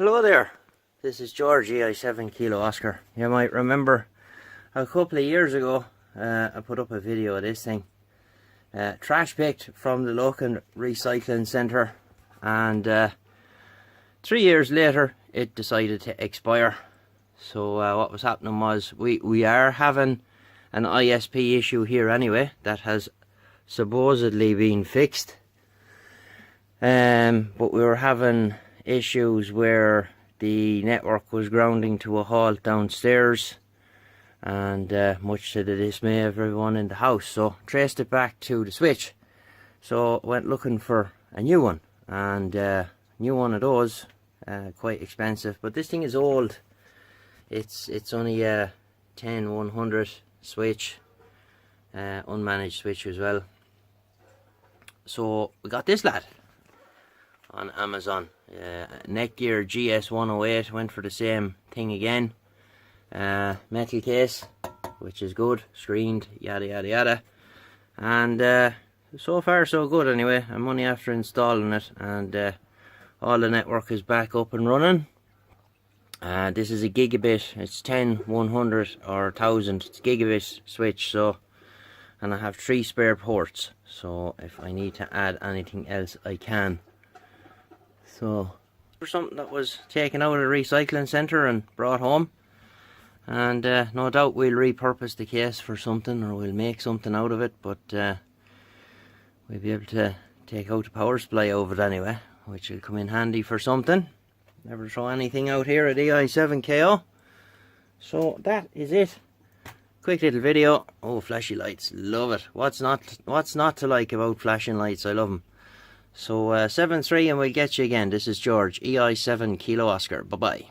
Hello there, this is George, EI7 Kilo Oscar. You might remember a couple of years ago I put up a video of this thing. Trash picked from the local recycling centre, and 3 years later it decided to expire. So what was happening was we are having an ISP issue here anyway that has supposedly been fixed, but we were having issues where the network was grounding to a halt downstairs, and much to the dismay of everyone in the house, so traced it back to the switch. So went looking for a new one, and new one of those, quite expensive, but this thing is old. It's only a 10100 switch, unmanaged switch as well. So we got this lad on Amazon. Netgear GS108, went for the same thing again. Metal case, which is good, screened, yada yada yada, and so far so good anyway. I'm only after installing it, and all the network is back up and running. This is a gigabit, it's 10100 or 1000, it's gigabit switch, so, and I have 3 spare ports, so if I need to add anything else I can. So for something that was taken out of the recycling centre and brought home, and no doubt we'll repurpose the case for something, or we'll make something out of it, but we'll be able to take out the power supply over it anyway, which will come in handy for something. Never throw anything out here at EI7KO. So that is it. Quick little video. Oh, flashy lights, love it. What's not to like about flashing lights? I love them. So 7-3, and we'll get you again. This is George, EI7 Kilo Oscar. Bye bye.